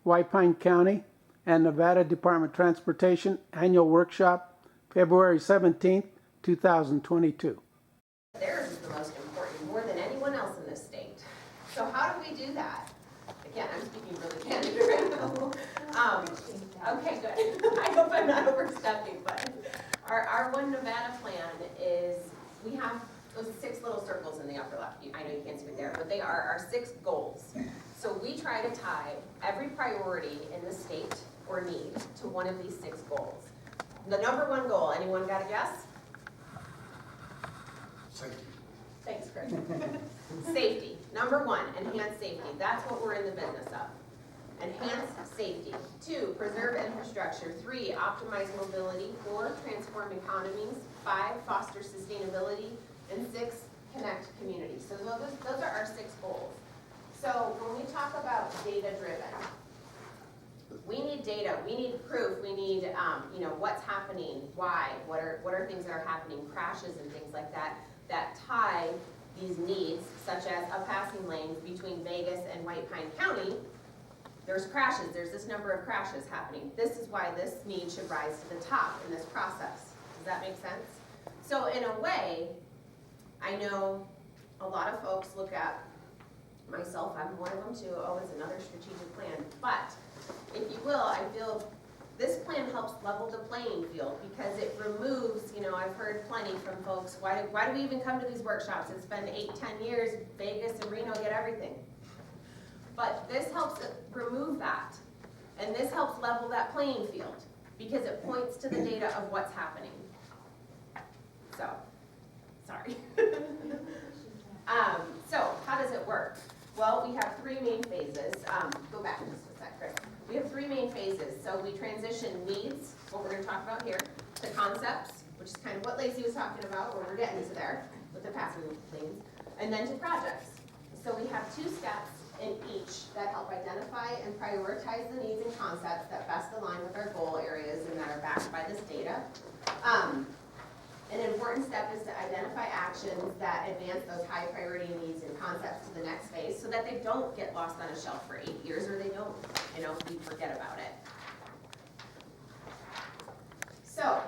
White Pine County and Nevada Department of Transportation Annual Workshop, February 17th, 2022. Theirs is the most important, more than anyone else in this state. So how do we do that? Again, I'm speaking really candidly right now. Okay, good. I hope I'm not overstepping, but our One Nevada plan is, we have those 6 little circles in the upper left. I know you can't see it there, but they are our 6 goals. So we try to tie every priority in the state or need to one of these 6 goals. The number 1 goal, anyone got a guess? Safety. Thanks, Chris. Safety. Number 1, enhance safety. That's what we're in the business of. Enhance safety. 2, preserve infrastructure. 3, optimize mobility. 4, transform economies. 5, foster sustainability. And 6, connect communities. So those are our 6 goals. So when we talk about data-driven, we need data, we need proof, we need what's happening, why, what are things that are happening, crashes and things like that, that tie these needs, such as a passing lane between Vegas and White Pine County. There's crashes, there's this number of crashes happening. This is why this need should rise to the top in this process. Does that make sense? So in a way, I know a lot of folks look at, myself, I'm one of them too, oh, it's another strategic plan. But if you will, I feel this plan helps level the playing field because it removes, I've heard plenty from folks, why do we even come to these workshops? It's been 8-10 years, Vegas and Reno get everything. But this helps remove that. And this helps level that playing field because it points to the data of what's happening. So, sorry. So how does it work? Well, we have 3 main phases. Go back just a sec, Chris. We have 3 main phases. So we transition needs, what we're going to talk about here, to concepts, which is kind of what Lacey was talking about, where we're getting to there with the passing lanes, and then to projects. So we have 2 steps in each that help identify and prioritize the needs and concepts that best align with our goal areas and that are backed by this data. An important step is to identify actions that advance those high priority needs and concepts to the next phase so that they don't get lost on a shelf for 8 years or they don't, we forget about it. So,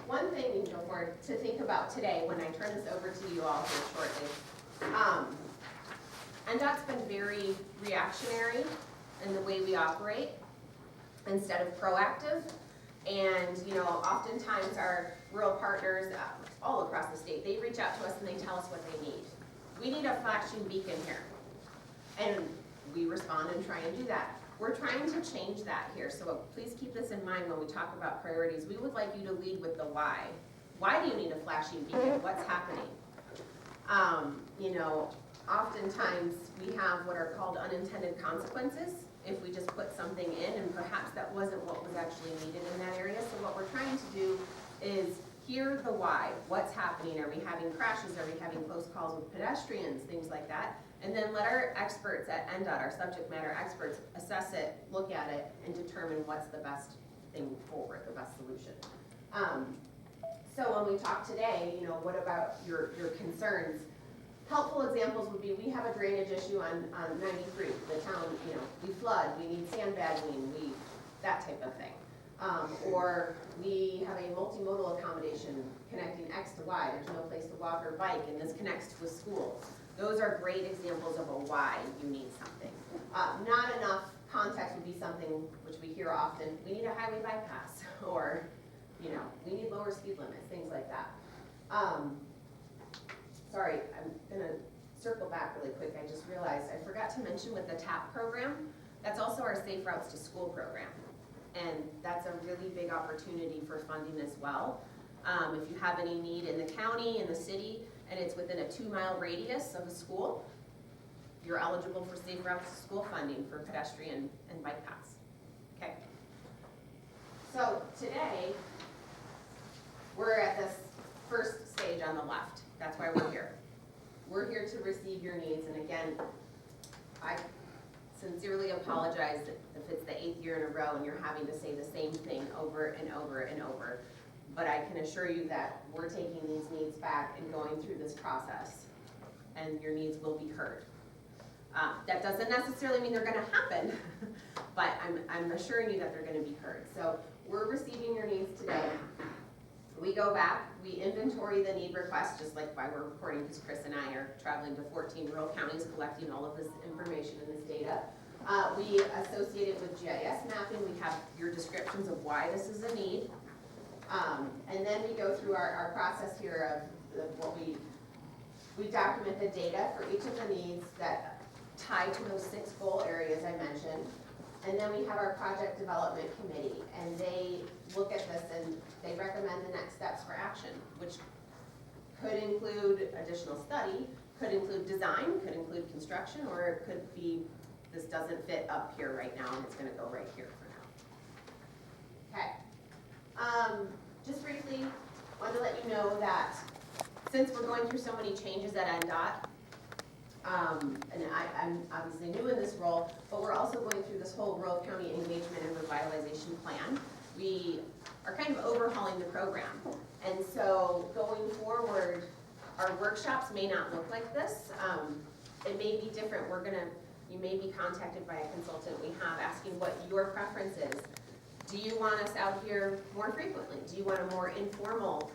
one thing to think about today when I turn this over to you all here shortly, NDOT's been very reactionary in the way we operate instead of proactive. And oftentimes our rural partners all across the state, they reach out to us and they tell us what they need. We need a flashing beacon here. And we respond and try and do that. We're trying to change that here, so please keep this in mind when we talk about priorities. We would like you to lead with the why. Why do you need a flashing beacon? What's happening? Oftentimes we have what are called unintended consequences if we just put something in, and perhaps that wasn't what was actually needed in that area. So what we're trying to do is hear the why. What's happening? Are we having crashes? Are we having close calls with pedestrians? Things like that. And then let our experts at NDOT, our subject matter experts, assess it, look at it, and determine what's the best thing forward, the best solution. So when we talk today, what about your concerns? Helpful examples would be, we have a drainage issue on 93. The town, we flood, we need sandbagging, that type of thing. Or we have a multimodal accommodation connecting X to Y. There's no place to walk or bike, and this connects to a school. Those are great examples of a why you need something. Not enough context would be something which we hear often. We need a highway bypass, or we need lower speed limits, things like that. Sorry, I'm gonna circle back really quick. I just realized I forgot to mention with the TAP program, that's also our Safe Routes to School program. And that's a really big opportunity for funding as well. If you have any need in the county, in the city, and it's within a 2-mile radius of a school, you're eligible for Safe Routes to School funding for pedestrian and bike paths. Okay. So today, we're at this first stage on the left. That's why we're here. We're here to receive your needs. And again, I sincerely apologize if it's the 8th year in a row and you're having to say the same thing over and over and over. But I can assure you that we're taking these needs back and going through this process, and your needs will be heard. That doesn't necessarily mean they're going to happen, but I'm assuring you that they're gonna be heard. So we're receiving your needs today. We go back, we inventory the need request, just like why we're recording, because Chris and I are traveling to 14 rural counties collecting all of this information and this data. We associate it with GIS mapping. We have your descriptions of why this is a need. And then we go through our process here of what we document the data for each of the needs that tie to those 6 goal areas I mentioned. And then we have our project development committee, and they look at this and they recommend the next steps for action, which could include additional study, could include design, could include construction, or it could be, this doesn't fit up here right now and it's gonna go right here for now. Okay. Just briefly, wanted to let you know that since we're going through so many changes at NDOT, and I'm obviously new in this role, but we're also going through this whole rural county engagement and revitalization plan. We are kind of overhauling the program. And so going forward, our workshops may not look like this. It may be different. You may be contacted by a consultant we have asking what your preference is. Do you want us out here more frequently? Do you want a more informal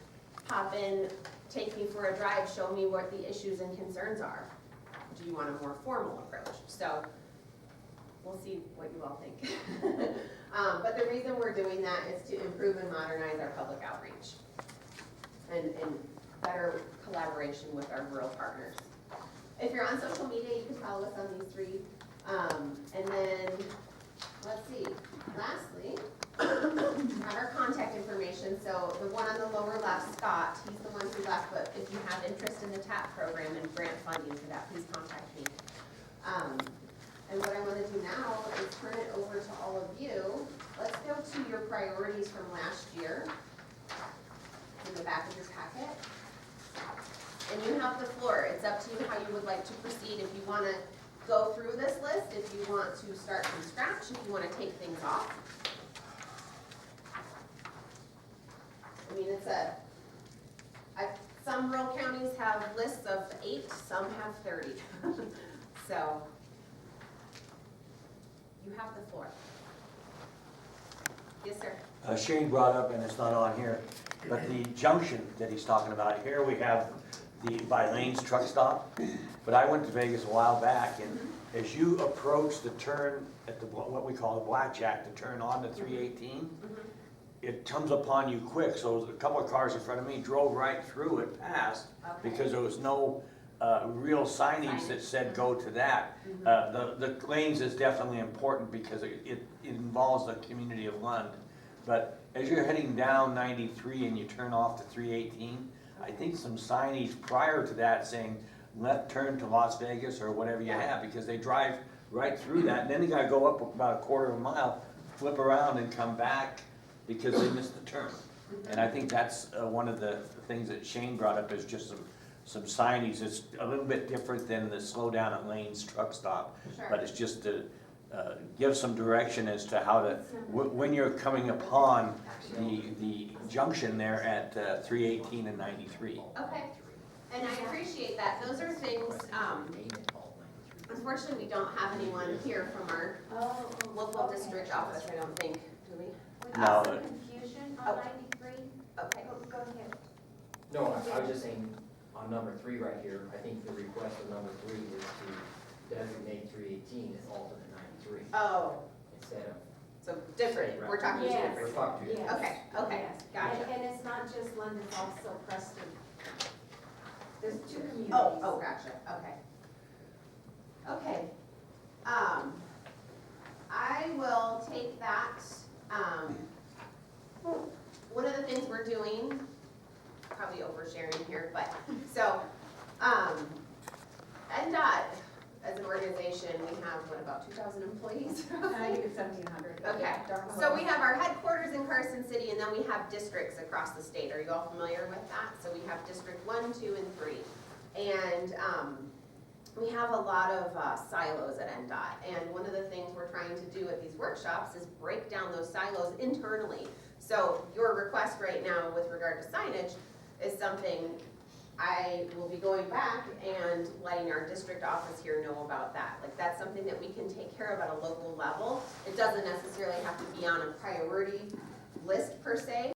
pop in, take me for a drive, show me what the issues and concerns are? Do you want a more formal approach? So we'll see what you all think. But the reason we're doing that is to improve and modernize our public outreach and better collaboration with our rural partners. If you're on social media, you can follow us on these 3. And then, let's see, lastly, have our contact information. So the one on the lower left, Scott, he's the one who left, but if you have interest in the TAP program and grant funding for that, please contact me. And what I want to do now is turn it over to all of you. Let's go to your priorities from last year in the back of your packet. And you have the floor. It's up to you how you would like to proceed. If you want to go through this list, if you want to start from scratch, if you want to take things off. I mean, some rural counties have lists of 8, some have 30. So, you have the floor. Yes, sir. Shane brought up, and it's not on here, but the junction that he's talking about, here we have the by Lane's truck stop, but I went to Vegas a while back, and as you approach the turn at the, what we call the blackjack, to turn on to 318, it comes upon you quick. So a couple of cars in front of me drove right through it past, because there was no real signage that said go to that. The lanes is definitely important because it involves the community of Lund. But as you're heading down 93 and you turn off to 318, I think some signage prior to that saying left turn to Las Vegas or whatever you have, because they drive right through that, and then they gotta go up about a quarter of a mile, flip around and come back because they missed the turn. And I think that's one of the things that Shane brought up is just some signage. It's a little bit different than the slow down at Lane's truck stop, but it's just to give some direction as to how to, when you're coming upon the junction there at 318 and 93. Okay, and I appreciate that. Those are things, unfortunately, we don't have anyone here from our local district office, I don't think, do we? No. Confusion on 93? Okay. Go ahead. No, I was just saying, on number 3 right here, I think the request of number 3 is to designate 318 as alternate 93. Oh, Instead of, so different, we're talking two Yes. we're different. talking to you. Yes. Okay, okay, Yes. gotcha. And it's not just London, it's also Preston. There's 2 communities. Oh, gotcha, okay. Okay, I will take that, one of the things we're doing, probably oversharing here, but, so, NDOT, as an organization, we have, what, about 2,000 employees? I think it's 1,700. Okay, so we have our headquarters in Carson City, and then we have districts across the state. Are you all familiar with that? So we have District 1, 2, and 3. And we have a lot of silos at NDOT. And one of the things we're trying to do at these workshops is break down those silos internally. So your request right now with regard to signage is something I will be going back and letting our district office here know about that. Like, that's something that we can take care of at a local level It doesn't necessarily have to be on a priority list per se,